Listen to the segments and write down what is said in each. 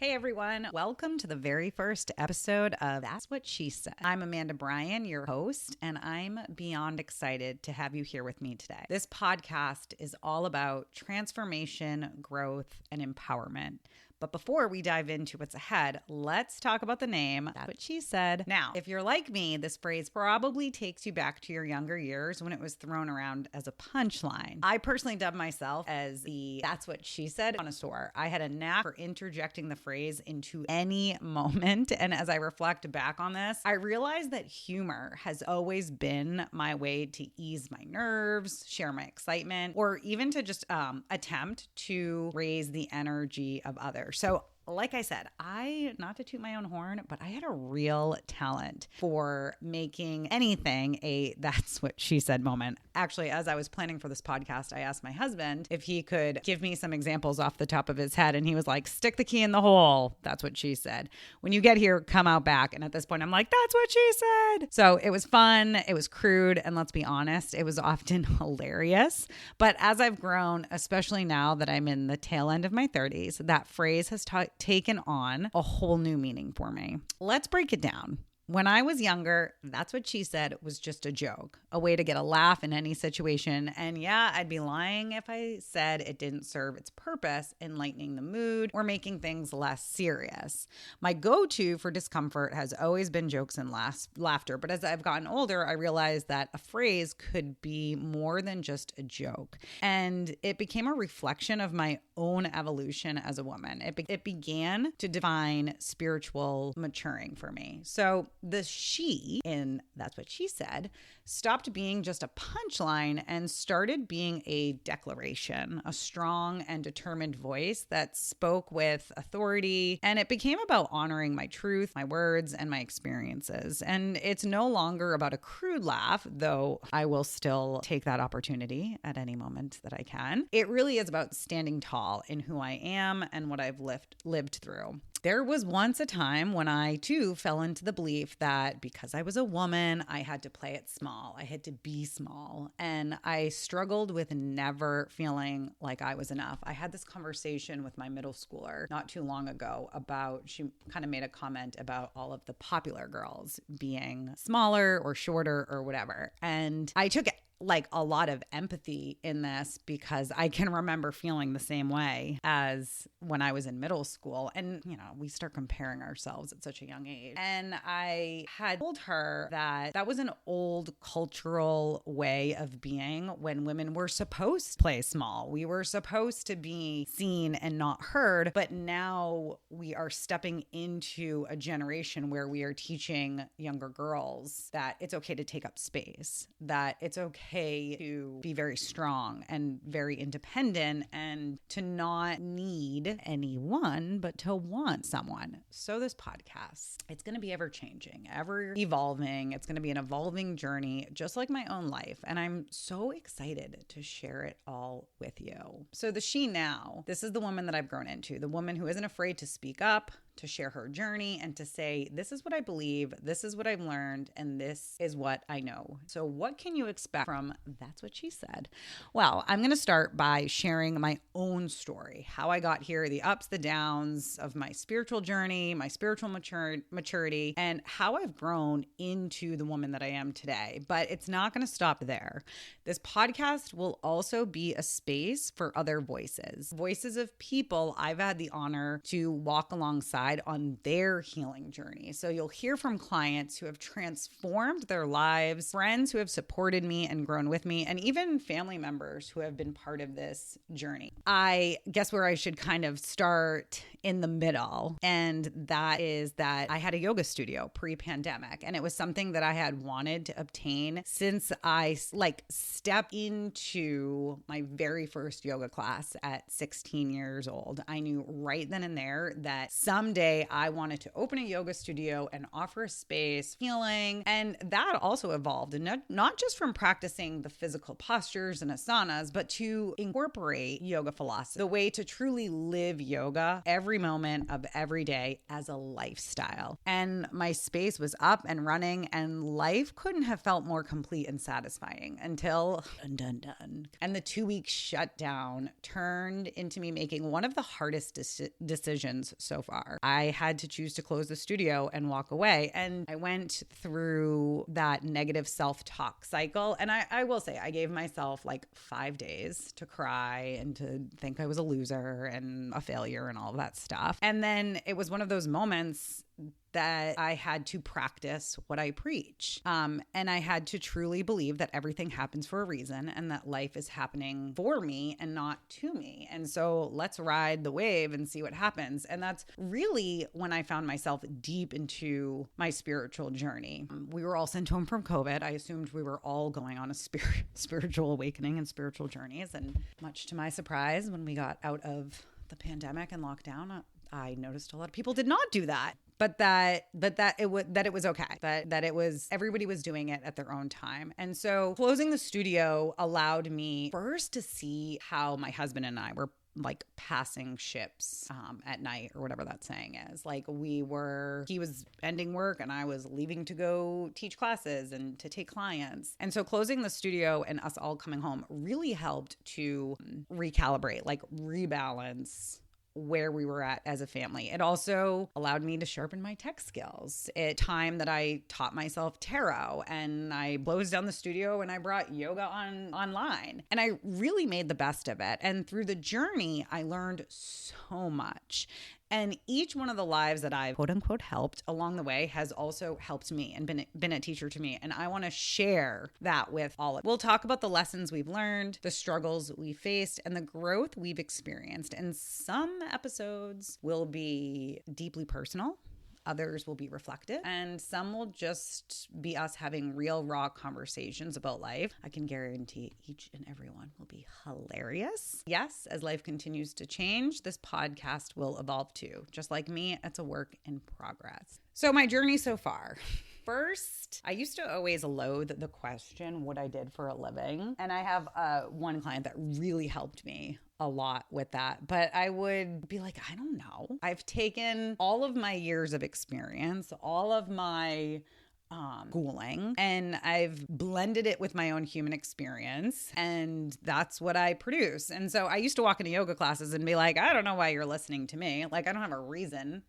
Hey everyone, welcome to the very first episode of That's What She Said. I'm Amanda Bryan, your host, and I'm beyond excited to have you here with me today. This podcast is all about transformation, growth, and empowerment. But before we dive into what's ahead, let's talk about the name, That's What She Said. Now, if you're like me, this phrase probably takes you back to your younger years when it was thrown around as a punchline. I personally dubbed myself as the That's What She Said connoisseur. I had a knack for interjecting the phrase into any moment. And as I reflect back on this, I realized that humor has always been my way to ease my nerves, share my excitement, or even to just attempt to raise the energy of others. So like I said, not to toot my own horn, but I had a real talent for making anything a That's What She Said moment. Actually, as I was planning for this podcast, I asked my husband if he could give me some examples off the top of his head. And he was like, stick the key in the hole. That's what she said. When you get here, come out back. And at this point, I'm like, that's what she said. So it was fun. It was crude. And let's be honest, it was often hilarious. But as I've grown, especially now that I'm in the tail end of my 30s, that phrase has taken on a whole new meaning for me. Let's break it down. When I was younger, That's What She Said was just a joke, a way to get a laugh in any situation. And yeah, I'd be lying if I said it didn't serve its purpose in lightening the mood or making things less serious. My go-to for discomfort has always been jokes and laughter. But as I've gotten older, I realized that a phrase could be more than just a joke. And it became a reflection of my own evolution as a woman. It began to define spiritual maturing for me. So the she in That's What She Said stopped being just a punchline and started being a declaration, a strong and determined voice that spoke with authority. And it became about honoring my truth, my words, and my experiences. And it's no longer about a crude laugh, though I will still take that opportunity at any moment that I can. It really is about standing tall in who I am and what I've lived through. There was once a time when I, too, fell into the belief that because I was a woman, I had to play it small. I had to be small. And I struggled with never feeling like I was enough. I had this conversation with my middle schooler not too long ago she kind of made a comment about all of the popular girls being smaller or shorter or whatever. And I took it like a lot of empathy in this because I can remember feeling the same way as when I was in middle school. And, we start comparing ourselves at such a young age. And I had told her that was an old cultural way of being when women were supposed to play small. We were supposed to be seen and not heard. But now we are stepping into a generation where we are teaching younger girls that it's okay to take up space, that it's okay to be very strong and very independent and to not need anyone, but to want someone. So this podcast, it's going to be ever changing, ever evolving. It's going to be an evolving journey, just like my own life. And I'm so excited to share it all with you. So the she now, this is the woman that I've grown into, the woman who isn't afraid to speak up, to share her journey and to say, this is what I believe, this is what I've learned, and this is what I know. So what can you expect from That's What She Said? Well, I'm going to start by sharing my own story, how I got here, the ups, the downs of my spiritual journey, my spiritual maturity, and how I've grown into the woman that I am today. But it's not going to stop there. This podcast will also be a space for other voices of people I've had the honor to walk alongside on their healing journey. So you'll hear from clients who have transformed their lives, friends who have supported me and grown with me, and even family members who have been part of this journey. I guess where I should kind of start in the middle, and that is that I had a yoga studio pre-pandemic, and it was something that I had wanted to obtain since I stepped into my very first yoga class at 16 years old. I knew right then and there that someday someday I wanted to open a yoga studio and offer a space, healing. And that also evolved. And not just from practicing the physical postures and asanas, but to incorporate yoga philosophy, the way to truly live yoga every moment of every day as a lifestyle. And my space was up and running, and life couldn't have felt more complete and satisfying until dun. And the 2-week shutdown turned into me making one of the hardest decisions so far. I had to choose to close the studio and walk away. And I went through that negative self-talk cycle. And I will say, I gave myself like 5 days to cry and to think I was a loser and a failure and all of that stuff. And then it was one of those moments that I had to practice what I preach. And I had to truly believe that everything happens for a reason and that life is happening for me and not to me. And so let's ride the wave and see what happens. And that's really when I found myself deep into my spiritual journey. We were all sent home from COVID. I assumed we were all going on a spiritual awakening and spiritual journeys. And much to my surprise, when we got out of the pandemic and lockdown, I noticed a lot of people did not do that. But that it was okay, that it was, everybody was doing it at their own time. And so closing the studio allowed me first to see how my husband and I were like passing ships at night, or whatever that saying is. Like he was ending work and I was leaving to go teach classes and to take clients. And so closing the studio and us all coming home really helped to recalibrate, like rebalance where we were at as a family. It also allowed me to sharpen my tech skills. At time that I taught myself tarot, and I closed down the studio and I brought yoga online. And I really made the best of it. And through the journey, I learned so much. And each one of the lives that I've quote unquote helped along the way has also helped me and been a teacher to me. And I want to share that with all of you. We'll talk about the lessons we've learned, the struggles we faced, and the growth we've experienced. And some episodes will be deeply personal. Others will be reflective, and some will just be us having real, raw conversations about life. I can guarantee each and every one will be hilarious. Yes, as life continues to change, this podcast will evolve too. Just like me, it's a work in progress. So my journey so far. First, I used to always loathe the question what I did for a living. And I have one client that really helped me a lot with that. But I would be like, I don't know. I've taken all of my years of experience, all of my schooling, and I've blended it with my own human experience, and that's what I produce. And so I used to walk into yoga classes and be like, I don't know why you're listening to me. Like, I don't have a reason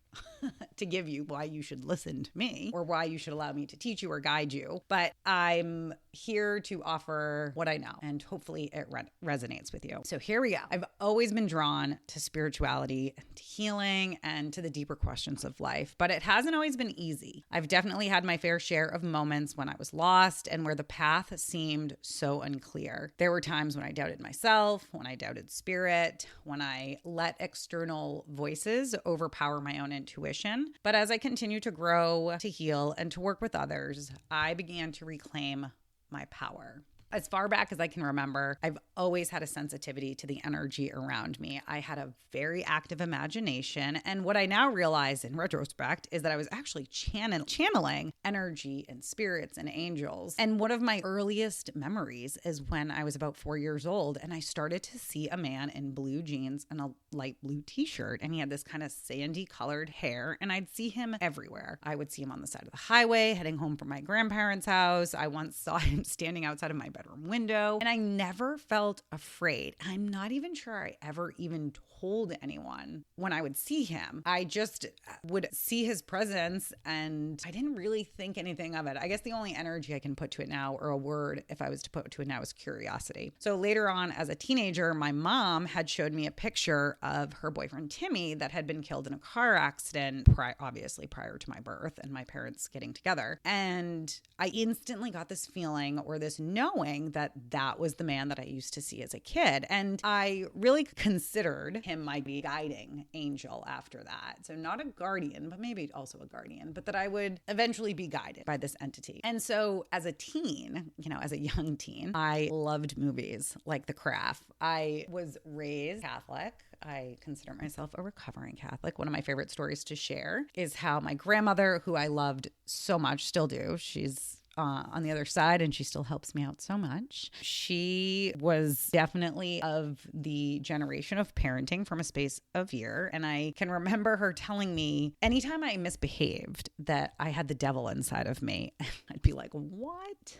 to give you why you should listen to me or why you should allow me to teach you or guide you. But I'm here to offer what I know, and hopefully it resonates with you. So here we go. I've always been drawn to spirituality and to healing and to the deeper questions of life, but it hasn't always been easy. I've definitely had my fair share of moments when I was lost and where the path seemed so unclear. There were times when I doubted myself, when I doubted spirit, when I let external voices overpower my own intuition. But as I continue to grow, to heal, and to work with others, I began to reclaim my power. As far back as I can remember, I've always had a sensitivity to the energy around me. I had a very active imagination. And what I now realize in retrospect is that I was actually channeling energy and spirits and angels. And one of my earliest memories is when I was about 4 years old and I started to see a man in blue jeans and a light blue t-shirt. And he had this kind of sandy colored hair. And I'd see him everywhere. I would see him on the side of the highway heading home from my grandparents' house. I once saw him standing outside of my bedroom window, and I never felt afraid. I'm not even sure I ever even told anyone when I would see him. I just would see his presence and I didn't really think anything of it. I guess the only energy I can put to it now, or a word if I was to put to it now, is curiosity. So later on as a teenager, my mom had showed me a picture of her boyfriend Timmy that had been killed in a car accident, obviously prior to my birth and my parents getting together. And I instantly got this feeling, or this knowing, that that was the man that I used to see as a kid. And I really considered him my guiding angel after that. So not a guardian, but maybe also a guardian, but that I would eventually be guided by this entity. And so as a teen, as a young teen, I loved movies like The Craft. I was raised Catholic. I consider myself a recovering Catholic. One of my favorite stories to share is how my grandmother, who I loved so much, still do, she's on the other side and she still helps me out so much. She was definitely of the generation of parenting from a space of year. And I can remember her telling me anytime I misbehaved that I had the devil inside of me, I'd be like, what?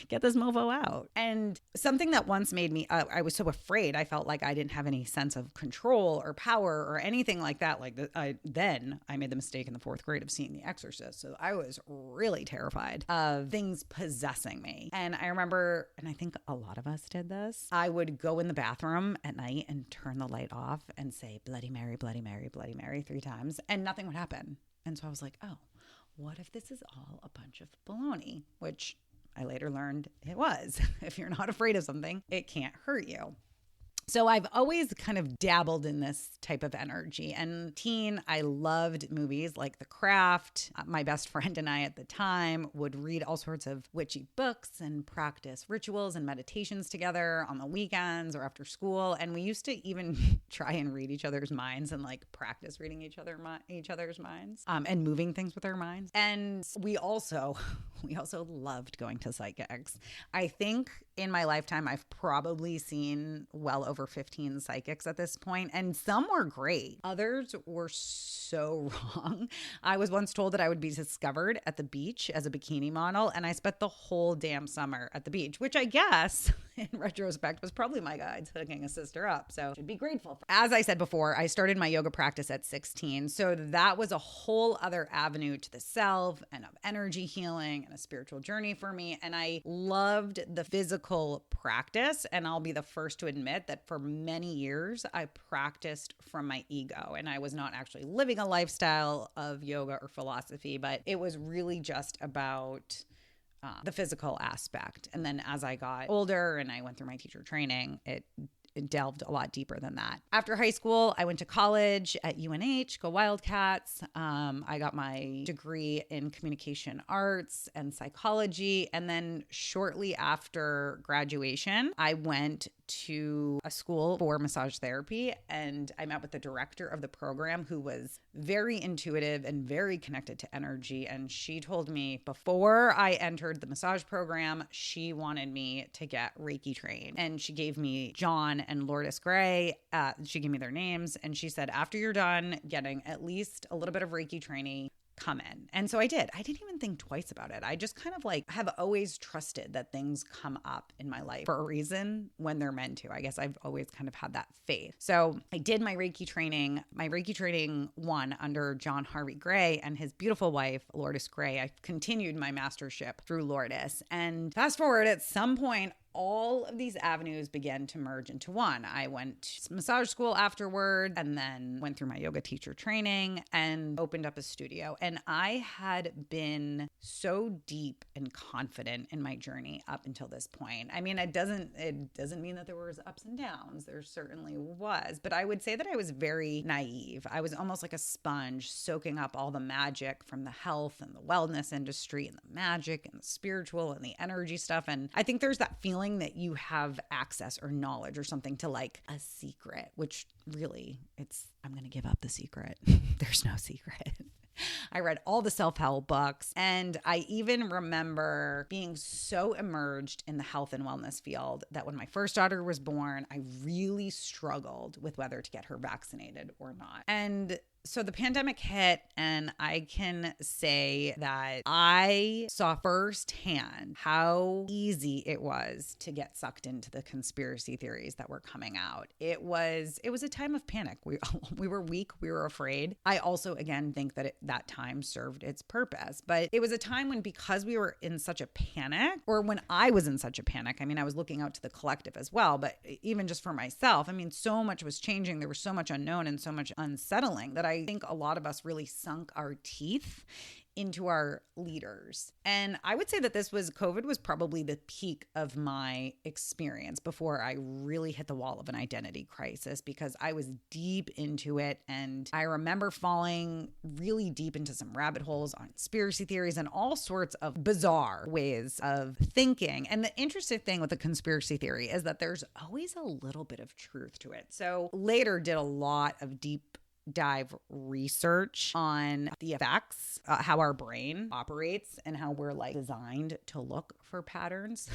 Get this mofo out. And something that once made me, I was so afraid. I felt like I didn't have any sense of control or power or anything like that. Then I made the mistake in the 4th grade of seeing The Exorcist. So I was really terrified of things possessing me. And I remember, and I think a lot of us did this, I would go in the bathroom at night and turn the light off and say, Bloody Mary, Bloody Mary, Bloody Mary 3 times, and nothing would happen. And so I was like, oh, what if this is all a bunch of baloney? Which I later learned it was. If you're not afraid of something, it can't hurt you. So I've always kind of dabbled in this type of energy. And teen, I loved movies like The Craft. My best friend and I at the time would read all sorts of witchy books and practice rituals and meditations together on the weekends or after school. And we used to even try and read each other's minds and like practice reading each other's minds and moving things with our minds. And we also loved going to psychics. I think in my lifetime, I've probably seen well over 15 psychics at this point, and some were great. Others were so wrong. I was once told that I would be discovered at the beach as a bikini model, and I spent the whole damn summer at the beach, which I guess in retrospect was probably my guides hooking a sister up. So should be grateful for. As I said before, I started my yoga practice at 16. So that was a whole other avenue to the self and of energy healing and a spiritual journey for me. And I loved the physical practice. And I'll be the first to admit that for many years, I practiced from my ego. And I was not actually living a lifestyle of yoga or philosophy, but it was really just about the physical aspect. And then as I got older and I went through my teacher training, it delved a lot deeper than that. After high school, I went to college at UNH, go Wildcats. I got my degree in communication arts and psychology. And then shortly after graduation, I went to a school for massage therapy, and I met with the director of the program, who was very intuitive and very connected to energy. And she told me before I entered the massage program, she wanted me to get Reiki trained. And she gave me John and Lourdes Gray. She gave me their names, and she said, after you're done getting at least a little bit of Reiki training, come in. And so I did. I didn't even think twice about it. I just kind of like have always trusted that things come up in my life for a reason when they're meant to. I guess I've always kind of had that faith. So I did my Reiki training. My Reiki training won under John Harvey Gray and his beautiful wife, Lourdes Gray. I continued my mastership through Lourdes. And fast forward, at some point, all of these avenues began to merge into one. I went to massage school afterward and then went through my yoga teacher training and opened up a studio. And I had been so deep and confident in my journey up until this point. I mean, it doesn't mean that there was ups and downs. There certainly was, but I would say that I was very naive. I was almost like a sponge soaking up all the magic from the health and the wellness industry and the magic and the spiritual and the energy stuff. And I think there's that feeling that you have access or knowledge or something to like a secret, which really I'm going to give up the secret. There's no secret. I read all the self-help books, and I even remember being so immersed in the health and wellness field that when my first daughter was born, I really struggled with whether to get her vaccinated or not. And so the pandemic hit, and I can say that I saw firsthand how easy it was to get sucked into the conspiracy theories that were coming out. It was a time of panic. We were weak. We were afraid. I also, again, think that that time served its purpose. But it was a time when, because we were in such a panic, or when I was in such a panic, I mean, I was looking out to the collective as well, but even just for myself, I mean, so much was changing. There was so much unknown and so much unsettling that I think a lot of us really sunk our teeth into our leaders. And I would say that COVID was probably the peak of my experience before I really hit the wall of an identity crisis, because I was deep into it. And I remember falling really deep into some rabbit holes on conspiracy theories and all sorts of bizarre ways of thinking. And the interesting thing with a conspiracy theory is that there's always a little bit of truth to it. So later did a lot of deep dive research on the effects, how our brain operates and how we're like designed to look for patterns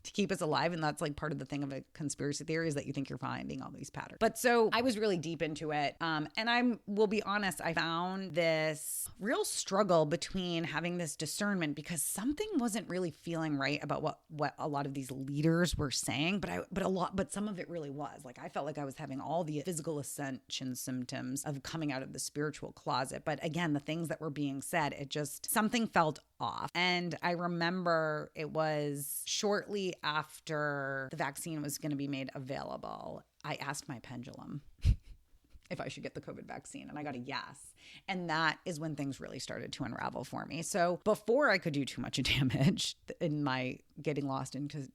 to keep us alive. And that's like part of the thing of a conspiracy theory, is that you think you're finding all these patterns. But so I was really deep into it. And I will be honest, I found this real struggle between having this discernment, because something wasn't really feeling right about what a lot of these leaders were saying, but some of it really was. Like, I felt like I was having all the physical ascension symptoms of coming out of the spiritual closet. But again, the things that were being said, something felt off. And I remember it was shortly after the vaccine was going to be made available, I asked my pendulum if I should get the COVID vaccine, and I got a yes. And that is when things really started to unravel for me. So before I could do too much damage in my getting lost into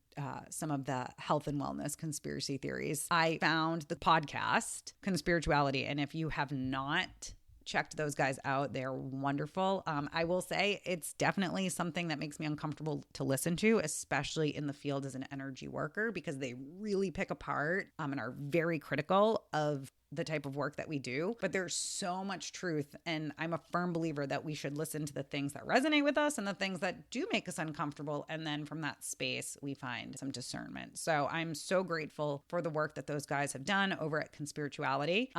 some of the health and wellness conspiracy theories, I found the podcast Conspirituality. And if you have not checked those guys out, they're wonderful. I will say it's definitely something that makes me uncomfortable to listen to, especially in the field as an energy worker, because they really pick apart and are very critical of the type of work that we do. But there's so much truth. And I'm a firm believer that we should listen to the things that resonate with us and the things that do make us uncomfortable. And then from that space, we find some discernment. So I'm so grateful for the work that those guys have done over at Conspirituality.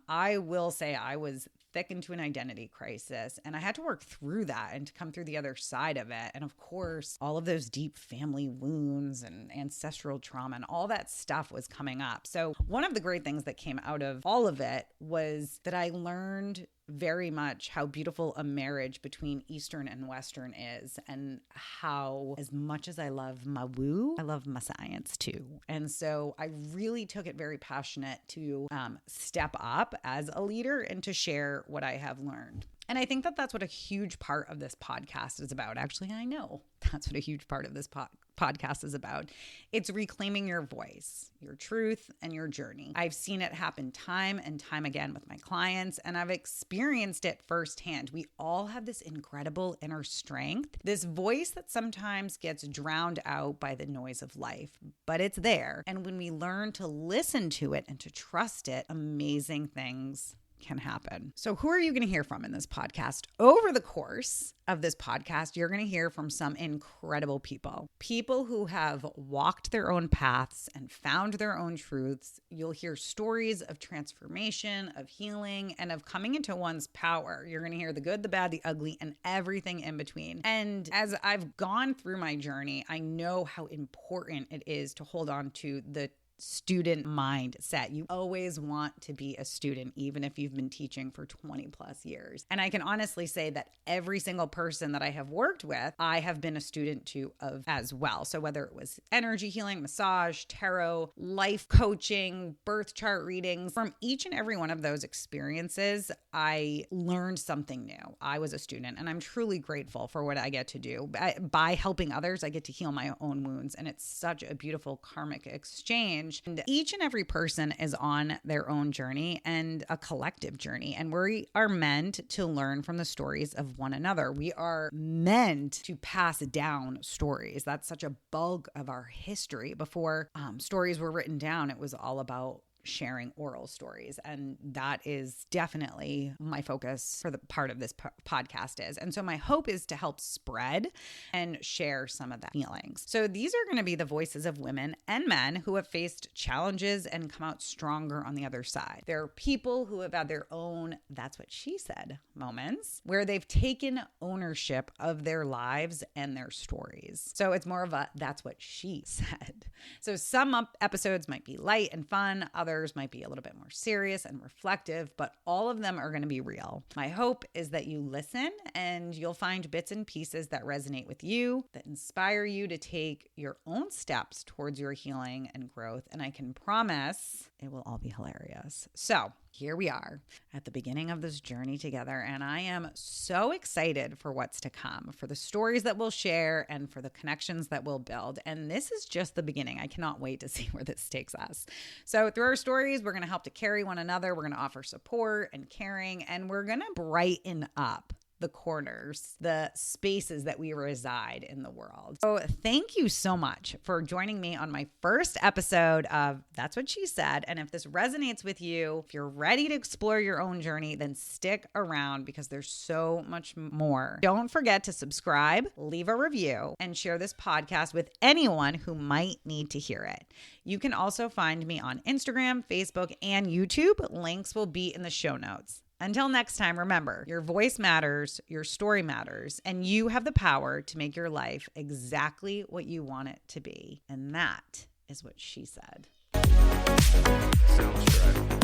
I will say I was thick into an identity crisis, and I had to work through that and to come through the other side of it. And of course, all of those deep family wounds and ancestral trauma and all that stuff was coming up. So one of the great things that came out of all of it was that I learned very much how beautiful a marriage between Eastern and Western is, and how, as much as I love my woo, I love my science too. And so I really took it very passionate to step up as a leader and to share what I have learned. And I think that that's what a huge part of this podcast is about. Actually, I know that's what a huge part of this podcast is about. It's reclaiming your voice, your truth, and your journey. I've seen it happen time and time again with my clients, and I've experienced it firsthand. We all have this incredible inner strength, this voice that sometimes gets drowned out by the noise of life, but it's there. And when we learn to listen to it and to trust it, amazing things can happen. So who are you going to hear from in this podcast? Over the course of this podcast, you're going to hear from some incredible people who have walked their own paths and found their own truths. You'll hear stories of transformation, of healing, and of coming into one's power. You're going to hear the good, the bad, the ugly, and everything in between. And as I've gone through my journey, I know how important it is to hold on to the student mindset. You always want to be a student, even if you've been teaching for 20 plus years. And I can honestly say that every single person that I have worked with, I have been a student to of as well. So whether it was energy healing, massage, tarot, life coaching, birth chart readings, from each and every one of those experiences, I learned something new. I was a student, and I'm truly grateful for what I get to do. By helping others, I get to heal my own wounds, and it's such a beautiful karmic exchange. And each and every person is on their own journey, and a collective journey. And we are meant to learn from the stories of one another. We are meant to pass down stories. That's such a bulk of our history. Before stories were written down, it was all about sharing oral stories. And that is definitely my focus for the part of this podcast is. And so my hope is to help spread and share some of that feelings. So these are going to be the voices of women and men who have faced challenges and come out stronger on the other side. There are people who have had their own "that's what she said" moments where they've taken ownership of their lives and their stories. So it's more of a "that's what she said." So some episodes might be light and fun. Others might be a little bit more serious and reflective, but all of them are going to be real. My hope is that you listen and you'll find bits and pieces that resonate with you, that inspire you to take your own steps towards your healing and growth. And I can promise it will all be hilarious. So here we are at the beginning of this journey together. And I am so excited for what's to come, for the stories that we'll share and for the connections that we'll build. And this is just the beginning. I cannot wait to see where this takes us. So through our stories, we're going to help to carry one another. We're going to offer support and caring, and we're going to brighten up the corners, the spaces that we reside in the world. So thank you so much for joining me on my first episode of That's What She Said. And if this resonates with you, if you're ready to explore your own journey, then stick around because there's so much more. Don't forget to subscribe, leave a review, and share this podcast with anyone who might need to hear it. You can also find me on Instagram, Facebook, and YouTube. Links will be in the show notes. Until next time, remember, your voice matters, your story matters, and you have the power to make your life exactly what you want it to be. And that is what she said. Sounds right.